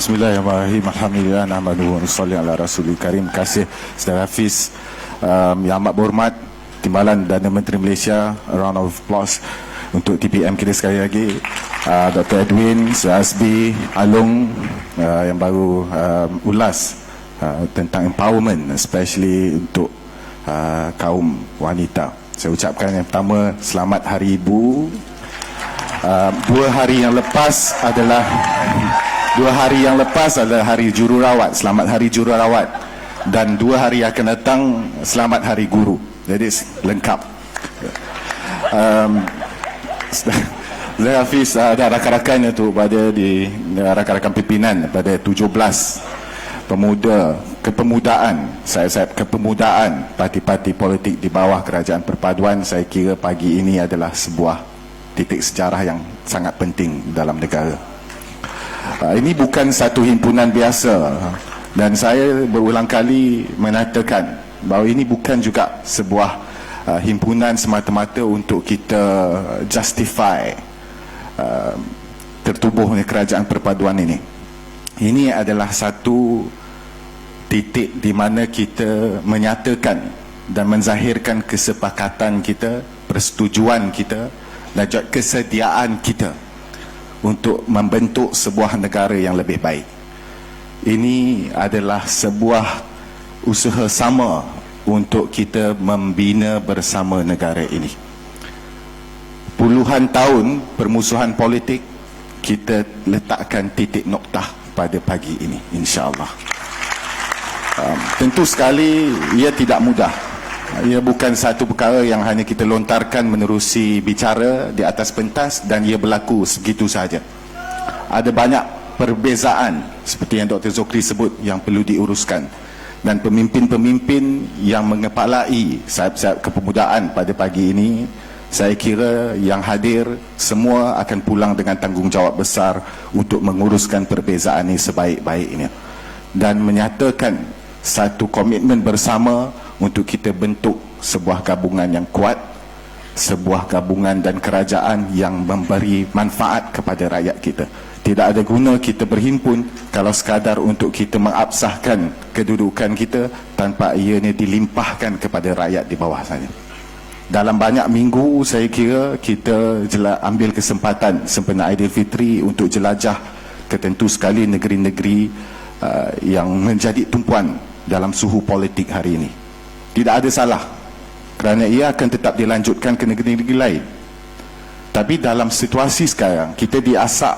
Bismillahirrahmanirrahim. Alhamdulillah, nahmaduhu wa nusalli ala rasulil karim. Terima kasih Saudara Hafiz. Yang amat berhormat Timbalan Perdana Menteri Malaysia, a round of applause untuk TPM kita sekali lagi. Dr. Edwin, Sir Azbi, Alung yang baru ulas tentang empowerment, especially untuk kaum wanita. Saya ucapkan yang pertama, selamat Hari Ibu. 2 hari yang lepas adalah Hari Jururawat. Selamat Hari Jururawat. Dan 2 hari akan datang, selamat Hari Guru. Jadi lengkap. Saya Hafiz ada rakan-rakan itu pada di rakan-rakan pimpinan pada 17 kepemudaan parti-parti politik di bawah kerajaan perpaduan. Saya kira pagi ini adalah sebuah titik sejarah yang sangat penting dalam negara. Ini bukan satu himpunan biasa, dan saya berulang kali menyatakan bahawa ini bukan juga sebuah himpunan semata-mata untuk kita justify tertubuhnya kerajaan perpaduan ini. Ini adalah satu titik di mana kita menyatakan dan menzahirkan kesepakatan kita, persetujuan kita dan juga kesediaan kita untuk membentuk sebuah negara yang lebih baik. Ini adalah sebuah usaha sama untuk kita membina bersama negara ini. Puluhan tahun permusuhan politik, kita letakkan titik noktah pada pagi ini, insya-Allah. Tentu sekali ia tidak mudah. Ia bukan satu perkara yang hanya kita lontarkan menerusi bicara di atas pentas dan ia berlaku segitu sahaja. Ada banyak perbezaan seperti yang Dr. Zokri sebut yang perlu diuruskan, dan pemimpin-pemimpin yang mengepalai sayap-sayap kepemudaan pada pagi ini, saya kira yang hadir semua akan pulang dengan tanggungjawab besar untuk menguruskan perbezaan ini sebaik-baiknya dan menyatakan satu komitmen bersama untuk kita bentuk sebuah gabungan yang kuat, sebuah gabungan dan kerajaan yang memberi manfaat kepada rakyat kita. Tidak ada guna kita berhimpun kalau sekadar untuk kita mengabsahkan kedudukan kita tanpa ianya dilimpahkan kepada rakyat di bawah sana. Dalam banyak minggu saya kira kita ambil kesempatan sempena Aidilfitri untuk jelajah ke tentu sekali negeri-negeri yang menjadi tumpuan dalam suhu politik hari ini. Tidak ada salah, kerana ia akan tetap dilanjutkan ke negeri-negeri lain. Tapi dalam situasi sekarang, kita diasak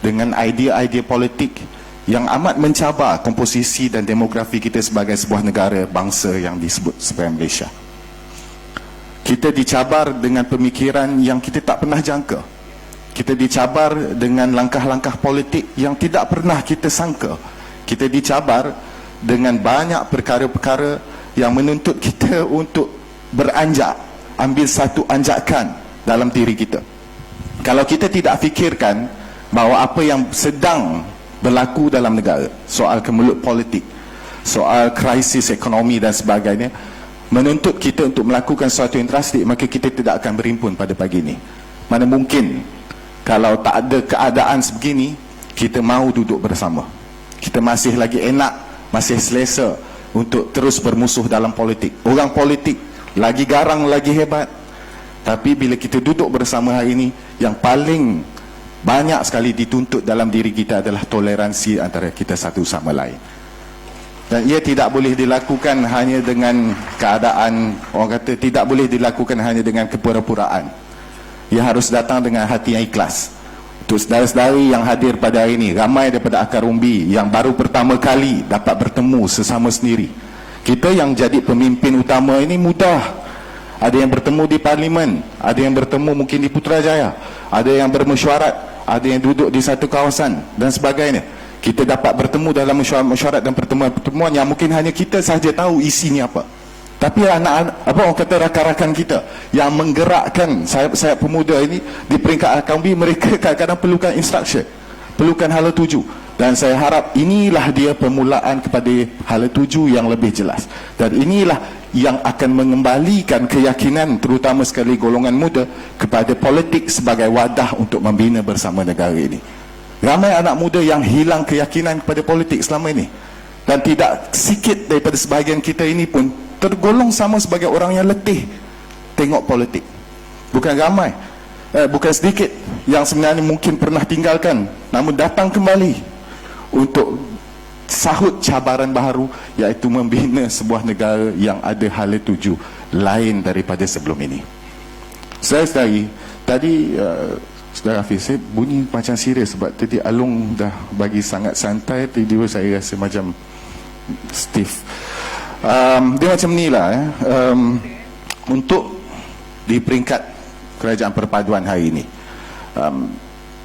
dengan idea-idea politik yang amat mencabar komposisi dan demografi kita sebagai sebuah negara bangsa yang disebut sebagai Malaysia. Kita dicabar dengan pemikiran yang kita tak pernah jangka. Kita dicabar dengan langkah-langkah politik yang tidak pernah kita sangka. Kita dicabar dengan banyak perkara-perkara yang menuntut kita untuk beranjak, ambil satu anjakan dalam diri kita. Kalau kita tidak fikirkan bahawa apa yang sedang berlaku dalam negara, soal kemelut politik, soal krisis ekonomi dan sebagainya, menuntut kita untuk melakukan sesuatu yang drastik, maka kita tidak akan berhimpun pada pagi ini. Mana mungkin kalau tak ada keadaan sebegini, kita mahu duduk bersama. Kita masih lagi enak, masih selesa untuk terus bermusuh dalam politik. Orang politik lagi garang, lagi hebat. Tapi bila kita duduk bersama hari ini, yang paling banyak sekali dituntut dalam diri kita adalah toleransi antara kita satu sama lain. Dan ia tidak boleh dilakukan hanya dengan keadaan, orang kata tidak boleh dilakukan hanya dengan kepura-puraan. Ia harus datang dengan hati yang ikhlas. Untuk saudara-saudari yang hadir pada hari ini, ramai daripada akar umbi yang baru pertama kali dapat bertemu sesama sendiri. Kita yang jadi pemimpin utama ini mudah. Ada yang bertemu di parlimen, ada yang bertemu mungkin di Putrajaya, ada yang bermesyuarat, ada yang duduk di satu kawasan dan sebagainya. Kita dapat bertemu dalam mesyuarat dan pertemuan-pertemuan yang mungkin hanya kita sahaja tahu isinya apa. Tapi anak-anak, orang kata rakan-rakan kita yang menggerakkan sayap-sayap pemuda ini di peringkat akar umbi, mereka kadang-kadang perlukan instruction, perlukan hala tuju. Dan saya harap inilah dia permulaan kepada hala tuju yang lebih jelas. Dan inilah yang akan mengembalikan keyakinan terutama sekali golongan muda kepada politik sebagai wadah untuk membina bersama negara ini. Ramai anak muda yang hilang keyakinan kepada politik selama ini. Dan tidak sikit daripada sebahagian kita ini pun tergolong sama sebagai orang yang letih tengok politik. Bukan ramai, bukan sedikit yang sebenarnya mungkin pernah tinggalkan, namun datang kembali untuk sahut cabaran baru, iaitu membina sebuah negara yang ada hala tuju lain daripada sebelum ini. Saudara-saudari, tadi Saudara Hafiz, saya bunyi macam serius sebab tadi Alung dah bagi sangat santai, tiba-tiba saya rasa macam stiff. Dia macam ni lah untuk di peringkat kerajaan perpaduan hari ini,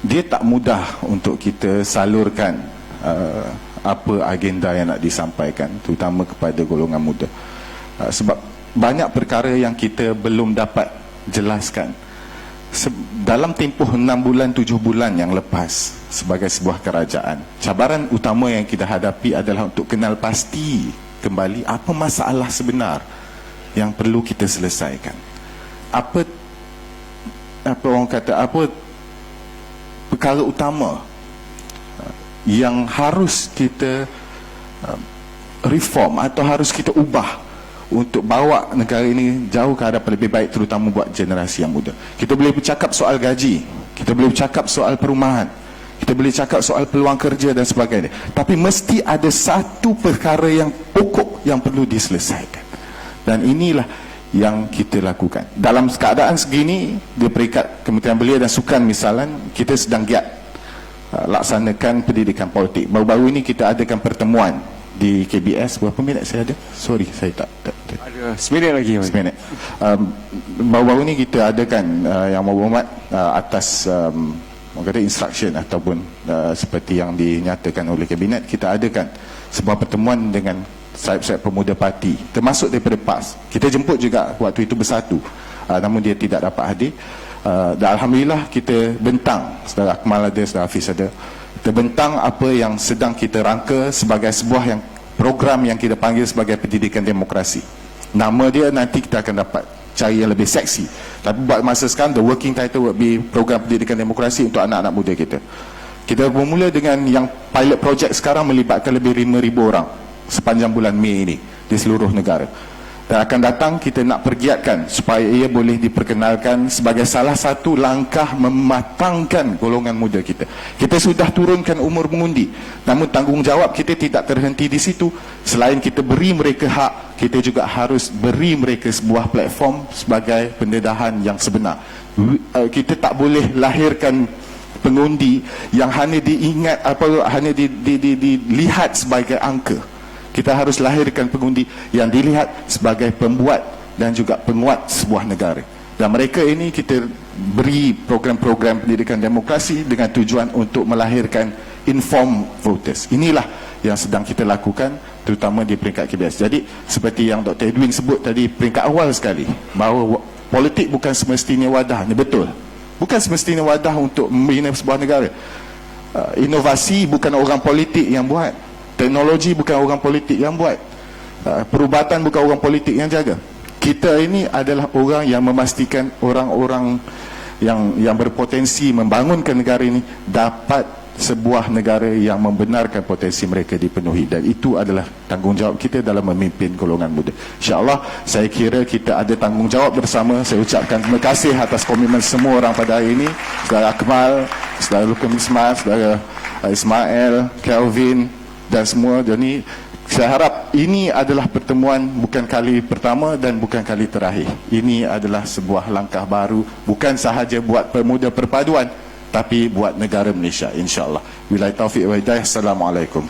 dia tak mudah untuk kita salurkan apa agenda yang nak disampaikan, terutama kepada golongan muda, sebab banyak perkara yang kita belum dapat jelaskan. Dalam tempoh 6 bulan 7 bulan yang lepas sebagai sebuah kerajaan, cabaran utama yang kita hadapi adalah untuk kenal pasti kembali apa masalah sebenar yang perlu kita selesaikan. Apa orang kata, apa perkara utama yang harus kita reform atau harus kita ubah untuk bawa negara ini jauh ke hadapan lebih baik, terutama buat generasi yang muda. Kita boleh bercakap soal gaji, kita boleh bercakap soal perumahan, kita boleh cakap soal peluang kerja dan sebagainya, tapi mesti ada satu perkara yang pokok yang perlu diselesaikan. Dan inilah yang kita lakukan. Dalam keadaan segini, di peringkat Kementerian Belia dan Sukan misalnya, kita sedang giat laksanakan pendidikan politik. Baru-baru ini kita adakan pertemuan di KBS. Berapa minit saya ada? Sorry, saya tak ada 9 minit lagi. 9 minit. Baru-baru ni kita adakan yang berhormat atas orang kata instruction ataupun seperti yang dinyatakan oleh kabinet, kita adakan sebuah pertemuan dengan sahib-sahib pemuda parti, termasuk daripada PAS. Kita jemput juga waktu itu bersatu, namun dia tidak dapat hadir. Dan Alhamdulillah kita bentang, Saudara Akmal ada, Saudara Hafiz ada, terbentang apa yang sedang kita rangka sebagai sebuah yang program yang kita panggil sebagai pendidikan demokrasi. Nama dia nanti kita akan dapat cari yang lebih seksi, tapi buat masa sekarang the working title would be program pendidikan demokrasi untuk anak-anak muda kita. Kita bermula dengan yang pilot project sekarang melibatkan lebih 5,000 orang sepanjang bulan Mei ini di seluruh negara. Dan akan datang kita nak pergiatkan supaya ia boleh diperkenalkan sebagai salah satu langkah mematangkan golongan muda kita. Kita sudah turunkan umur mengundi, namun tanggungjawab kita tidak terhenti di situ. Selain kita beri mereka hak, kita juga harus beri mereka sebuah platform sebagai pendedahan yang sebenar. Kita tak boleh lahirkan pengundi yang hanya diingat hanya dilihat sebagai angka. Kita harus lahirkan pengundi yang dilihat sebagai pembuat dan juga penguat sebuah negara. Dan mereka ini kita beri program-program pendidikan demokrasi dengan tujuan untuk melahirkan informed voters. Inilah yang sedang kita lakukan, terutama di peringkat KBS. Jadi seperti yang Dr. Edwin sebut tadi, peringkat awal sekali, bahawa politik bukan semestinya wadahnya, betul. Bukan semestinya wadah untuk membina sebuah negara. Inovasi bukan orang politik yang buat. Teknologi bukan orang politik yang buat. Perubatan bukan orang politik yang jaga. Kita ini adalah orang yang memastikan orang-orang yang berpotensi membangunkan negara ini dapat sebuah negara yang membenarkan potensi mereka dipenuhi. Dan itu adalah tanggungjawab kita dalam memimpin golongan muda. InsyaAllah saya kira kita ada tanggungjawab bersama. Saya ucapkan terima kasih atas komitmen semua orang pada hari ini. Saudara Akmal, Saudara Lukum Ismail, Saudara Ismail, Kelvin dan semua. Jadi saya harap ini adalah pertemuan bukan kali pertama dan bukan kali terakhir. Ini adalah sebuah langkah baru, bukan sahaja buat pemuda perpaduan, tapi buat negara Malaysia, insya-Allah. Wabillahi taufiq wal hidayah. Assalamualaikum.